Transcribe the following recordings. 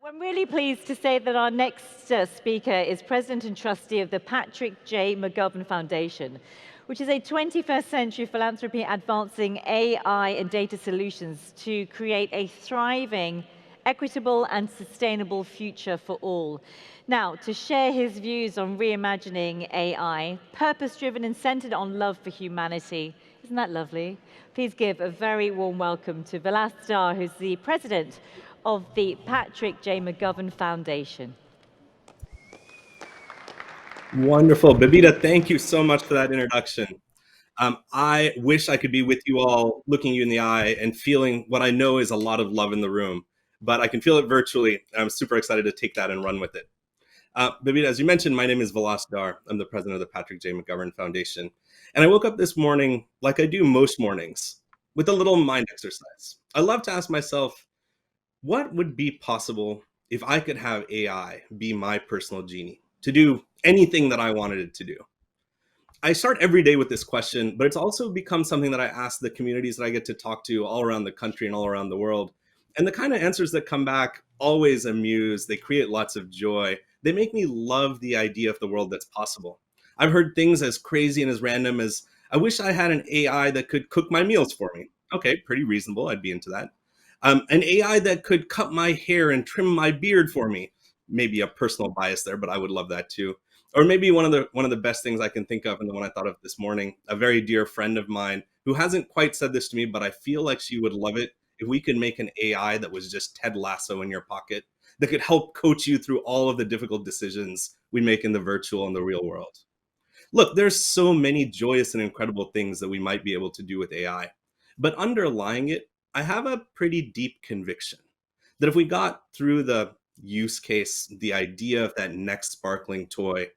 I'm really pleased to say that our next speaker is President and Trustee of the Patrick J. McGovern Foundation, which is a 21st century philanthropy advancing AI and data solutions to create a thriving, equitable and sustainable future for all. Now, to share his views on reimagining AI, purpose-driven and centered on love for humanity. Isn't that lovely? Please give a very warm welcome to Vilas, Dhar, who's the president of the Patrick J. McGovern Foundation. Wonderful. Babita, thank you so much for that introduction. I wish I could be with you all, looking you in the eye and feeling what I know is a lot of love in the room, but I can feel it virtually. And I'm super excited to take that and run with it. Babita, as you mentioned, my name is Vilas Dhar. I'm the president of the Patrick J. McGovern Foundation. And I woke up this morning, like I do most mornings, with a little mind exercise. I love to ask myself, what would be possible if I could have AI be my personal genie to do anything that I wanted it to do? I start every day with this question, but it's also become something that I ask the communities that I get to talk to all around the country and all around the world. And the kind of answers that come back always amuse, they create lots of joy. They make me love the idea of the world that's possible. I've heard things as crazy and as random as, I wish I had an AI that could cook my meals for me. Okay, pretty reasonable. I'd be into that. An AI that could cut my hair and trim my beard for me. Maybe a personal bias there, but I would love that too. Or maybe one of the best things I can think of, and the one I thought of this morning, a very dear friend of mine who hasn't quite said this to me, but I feel like she would love it if we could make an AI that was just Ted Lasso in your pocket, that could help coach you through all of the difficult decisions we make in the virtual and the real world. Look, there's so many joyous and incredible things that we might be able to do with AI. But underlying it, I have a pretty deep conviction that if we got through the use case, the idea of that next sparkling toy,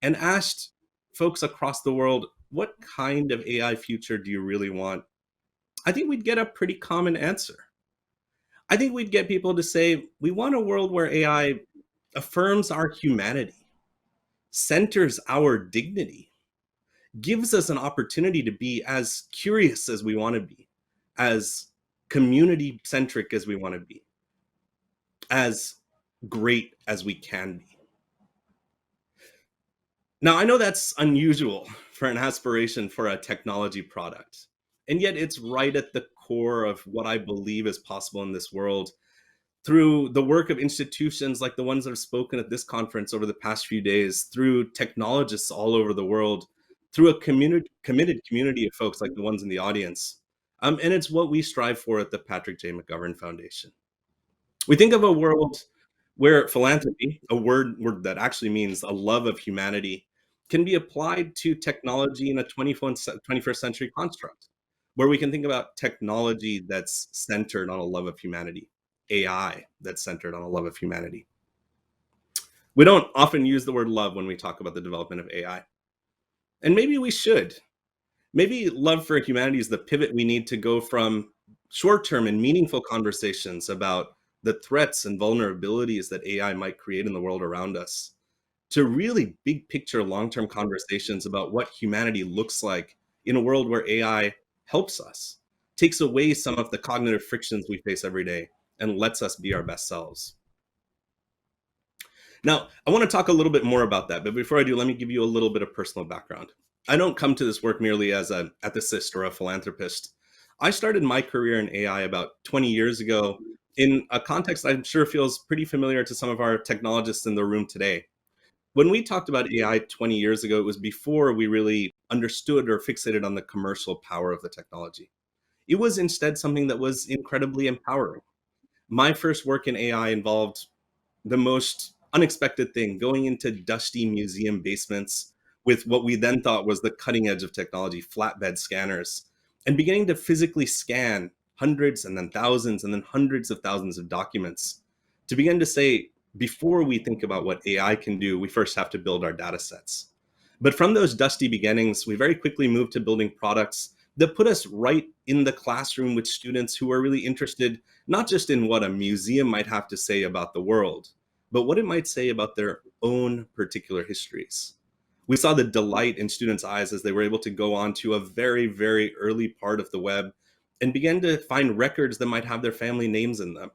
and asked folks across the world, what kind of AI future do you really want? I think we'd get a pretty common answer. I think we'd get people to say, we want a world where AI affirms our humanity, centers our dignity, gives us an opportunity to be as curious as we want to be, as community centric as we want to be, as great as we can be. Now, I know that's unusual for an aspiration for a technology product, and yet it's right at the core of what I believe is possible in this world through the work of institutions like the ones that have spoken at this conference over the past few days, through technologists all over the world, through a committed community of folks like the ones in the audience. And it's what we strive for at the Patrick J. McGovern Foundation. We think of a world where philanthropy, a word that actually means a love of humanity, can be applied to technology in a 21st century construct, where we can think about technology that's centered on a love of humanity, AI that's centered on a love of humanity. We don't often use the word love when we talk about the development of AI. And maybe we should. Maybe love for humanity is the pivot we need to go from short-term and meaningful conversations about the threats and vulnerabilities that AI might create in the world around us, to really big picture, long-term conversations about what humanity looks like in a world where AI helps us, takes away some of the cognitive frictions we face every day, and lets us be our best selves. Now, I want to talk a little bit more about that, but before I do, let me give you a little bit of personal background. I don't come to this work merely as an ethicist or a philanthropist. I started my career in AI about 20 years ago in a context I'm sure feels pretty familiar to some of our technologists in the room today. When we talked about AI 20 years ago, it was before we really understood or fixated on the commercial power of the technology. It was instead something that was incredibly empowering. My first work in AI involved the most unexpected thing, going into dusty museum basements with what we then thought was the cutting edge of technology, flatbed scanners, and beginning to physically scan hundreds and then thousands and then hundreds of thousands of documents to begin to say, before we think about what AI can do, we first have to build our data sets. But from those dusty beginnings, we very quickly moved to building products that put us right in the classroom with students who are really interested not just in what a museum might have to say about the world, but what it might say about their own particular histories. We saw the delight in students' eyes as they were able to go on to a very, very early part of the web and begin to find records that might have their family names in them.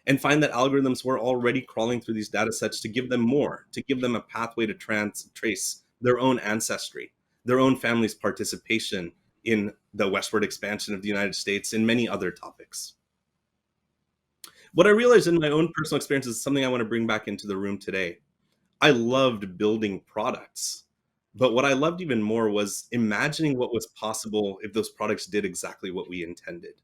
and find that algorithms were already crawling through these data sets to give them more, to give them a pathway to trace their own ancestry, their own family's participation in the westward expansion of the United States and many other topics. What I realized in my own personal experience is something I want to bring back into the room today. I loved building products, but what I loved even more was imagining what was possible if those products did exactly what we intended.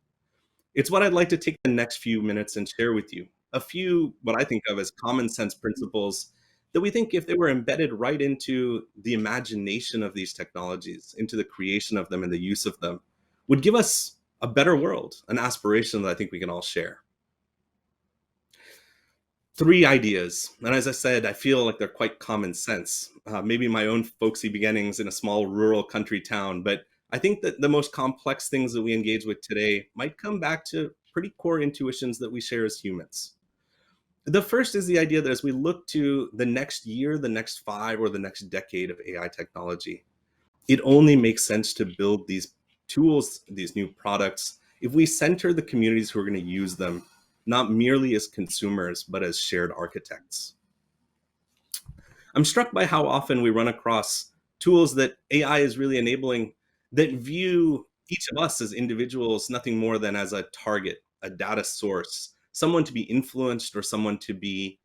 It's what I'd like to take the next few minutes and share with you. A few, what I think of as common sense principles that we think, if they were embedded right into the imagination of these technologies, into the creation of them and the use of them, would give us a better world, an aspiration that I think we can all share. Three ideas. And as I said, I feel like they're quite common sense. Maybe my own folksy beginnings in a small rural country town, but I think that the most complex things that we engage with today might come back to pretty core intuitions that we share as humans. The first is the idea that as we look to the next year, the next 5, or the next decade of AI technology, it only makes sense to build these tools, these new products, if we center the communities who are going to use them, not merely as consumers, but as shared architects. I'm struck by how often we run across tools that AI is really enabling that view each of us as individuals nothing more than as a target, a data source, someone to be influenced or someone to be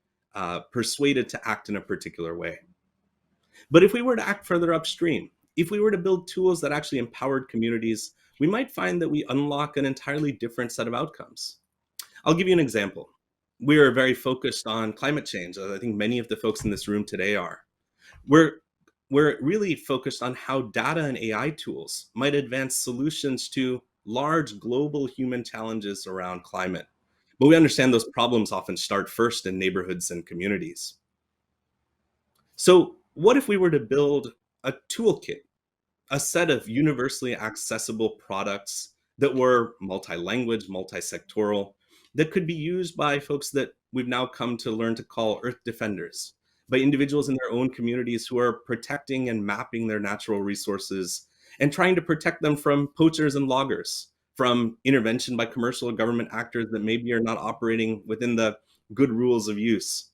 persuaded to act in a particular way. But if we were to act further upstream, if we were to build tools that actually empowered communities, we might find that we unlock an entirely different set of outcomes. I'll give you an example. We are very focused on climate change, as I think many of the folks in this room today are. We're we're really focused on how data and AI tools might advance solutions to large global human challenges around climate. But we understand those problems often start first in neighborhoods and communities. So, what if we were to build a toolkit, a set of universally accessible products that were multi-language, multi-sectoral, that could be used by folks that we've now come to learn to call Earth defenders, by individuals in their own communities who are protecting and mapping their natural resources and trying to protect them from poachers and loggers, from intervention by commercial or government actors that maybe are not operating within the good rules of use.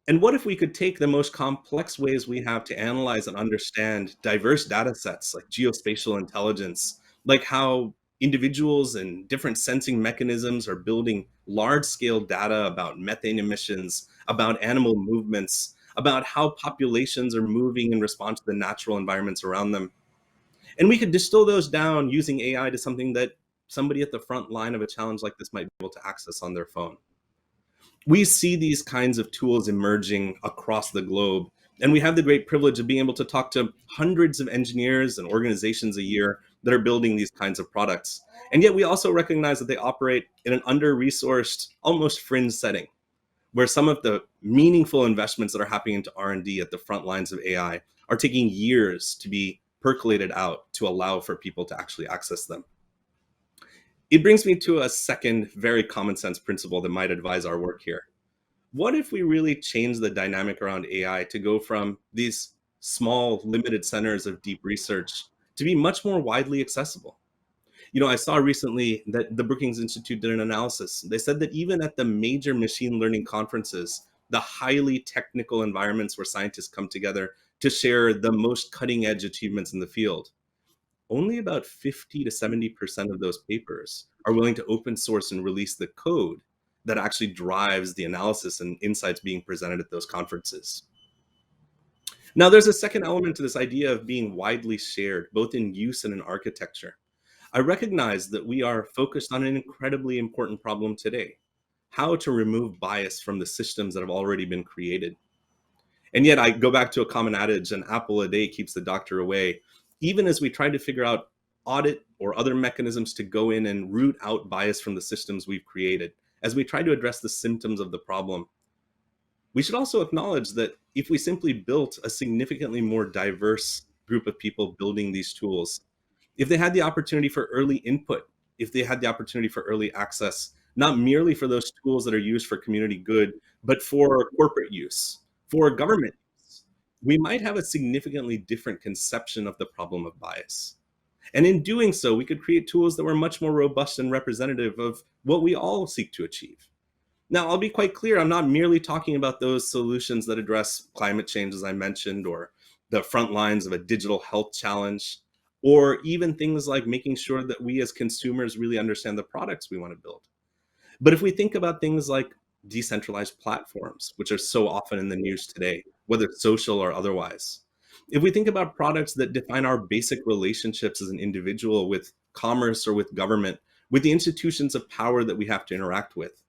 And what if we could take the most complex ways we have to analyze and understand diverse data sets like geospatial intelligence, like how individuals and different sensing mechanisms are building large scale data about methane emissions, about animal movements, about how populations are moving in response to the natural environments around them. And we could distill those down using AI to something that somebody at the front line of a challenge like this might be able to access on their phone. We see these kinds of tools emerging across the globe. And we have the great privilege of being able to talk to hundreds of engineers and organizations a year that are building these kinds of products. And yet we also recognize that they operate in an under-resourced, almost fringe setting, where some of the meaningful investments that are happening into R&D at the front lines of AI are taking years to be percolated out to allow for people to actually access them. It brings me to a second very common sense principle that might advise our work here. What if we really change the dynamic around AI to go from these small, limited centers of deep research to be much more widely accessible? You know, I saw recently that the Brookings Institute did an analysis. They said that even at the major machine learning conferences, the highly technical environments where scientists come together to share the most cutting edge achievements in the field, only about 50 to 70% of those papers are willing to open source and release the code that actually drives the analysis and insights being presented at those conferences. Now, there's a second element to this idea of being widely shared, both in use and in architecture. I recognize that we are focused on an incredibly important problem today: how to remove bias from the systems that have already been created. And yet I go back to a common adage, an apple a day keeps the doctor away. Even as we try to figure out audit or other mechanisms to go in and root out bias from the systems we've created, as we try to address the symptoms of the problem, we should also acknowledge that if we simply built a significantly more diverse group of people building these tools, if they had the opportunity for early input, if they had the opportunity for early access, not merely for those tools that are used for community good, but for corporate use, for government use, we might have a significantly different conception of the problem of bias. And in doing so, we could create tools that were much more robust and representative of what we all seek to achieve. Now, I'll be quite clear, I'm not merely talking about those solutions that address climate change, as I mentioned, or the front lines of a digital health challenge, or even things like making sure that we as consumers really understand the products we want to build. But if we think about things like decentralized platforms, which are so often in the news today, whether social or otherwise, if we think about products that define our basic relationships as an individual with commerce or with government, with the institutions of power that we have to interact with,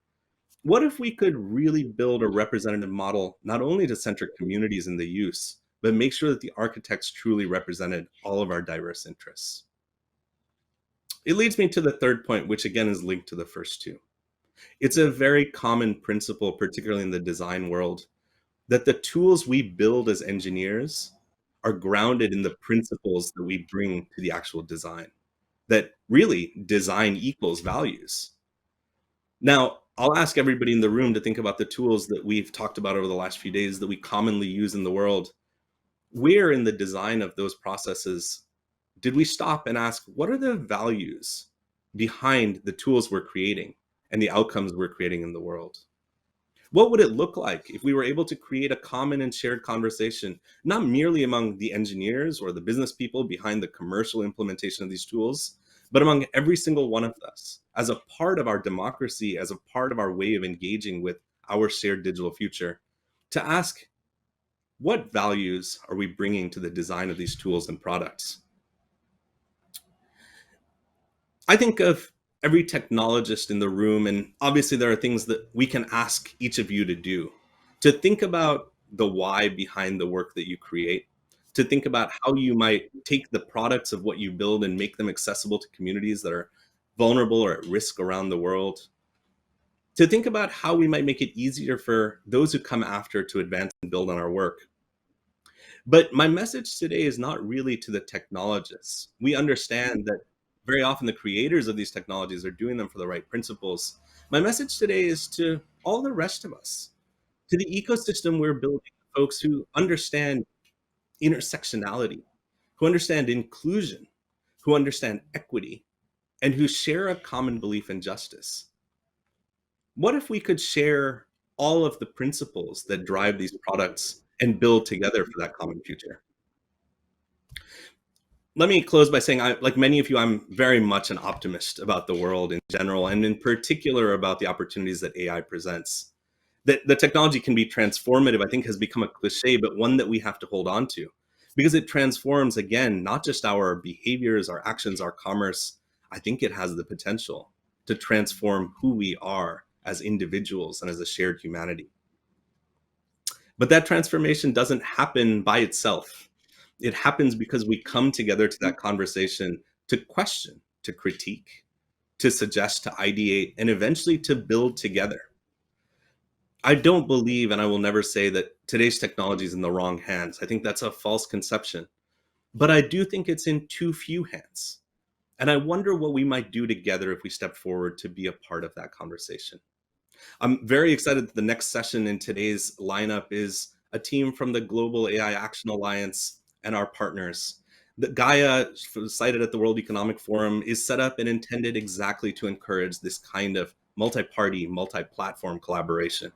what if we could really build a representative model, not only to center communities in the use, but make sure that the architects truly represented all of our diverse interests? It leads me to the third point, which again is linked to the first two. It's a very common principle, particularly in the design world, that the tools we build as engineers are grounded in the principles that we bring to the actual design, that really design equals values. Now, I'll ask everybody in the room to think about the tools that we've talked about over the last few days that we commonly use in the world. Where in the design of those processes did we stop and ask, what are the values behind the tools we're creating and the outcomes we're creating in the world? What would it look like if we were able to create a common and shared conversation, not merely among the engineers or the business people behind the commercial implementation of these tools, but among every single one of us as a part of our democracy, as a part of our way of engaging with our shared digital future, to ask, what values are we bringing to the design of these tools and products? I think of every technologist in the room, and obviously there are things that we can ask each of you to do, to think about the why behind the work that you create, to think about how you might take the products of what you build and make them accessible to communities that are vulnerable or at risk around the world, to think about how we might make it easier for those who come after to advance and build on our work. But my message today is not really to the technologists. We understand that very often the creators of these technologies are doing them for the right principles. My message today is to all the rest of us, to the ecosystem we're building, folks who understand intersectionality, who understand inclusion, who understand equity, and who share a common belief in justice. What if we could share all of the principles that drive these products and build together for that common future? Let me close by saying, like many of you, I'm very much an optimist about the world in general, and in particular about the opportunities that AI presents. The technology can be transformative, I think has become a cliche, but one that we have to hold on to because it transforms, again, not just our behaviors, our actions, our commerce. I think it has the potential to transform who we are as individuals and as a shared humanity. But that transformation doesn't happen by itself. It happens because we come together to that conversation to question, to critique, to suggest, to ideate, and eventually to build together. I don't believe, and I will never say that today's technology is in the wrong hands. I think that's a false conception. But I do think it's in too few hands. And I wonder what we might do together if we step forward to be a part of that conversation. I'm very excited that the next session in today's lineup is a team from the Global AI Action Alliance and our partners. The Gaia, cited at the World Economic Forum, is set up and intended exactly to encourage this kind of multi-party, multi-platform collaboration.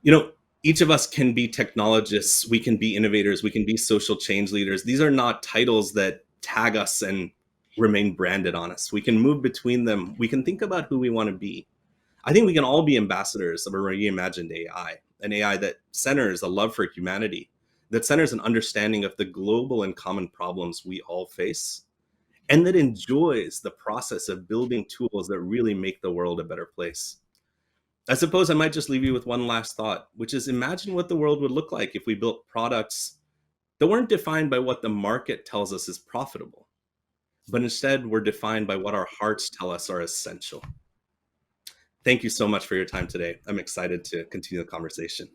You know, each of us can be technologists, we can be innovators, we can be social change leaders. These are not titles that tag us and remain branded on us. We can move between them. We can think about who we want to be. I think we can all be ambassadors of a reimagined AI, an AI that centers a love for humanity, that centers an understanding of the global and common problems we all face, and that enjoys the process of building tools that really make the world a better place. I suppose I might just leave you with one last thought, which is imagine what the world would look like if we built products that weren't defined by what the market tells us is profitable, but instead were defined by what our hearts tell us are essential. Thank you so much for your time today. I'm excited to continue the conversation.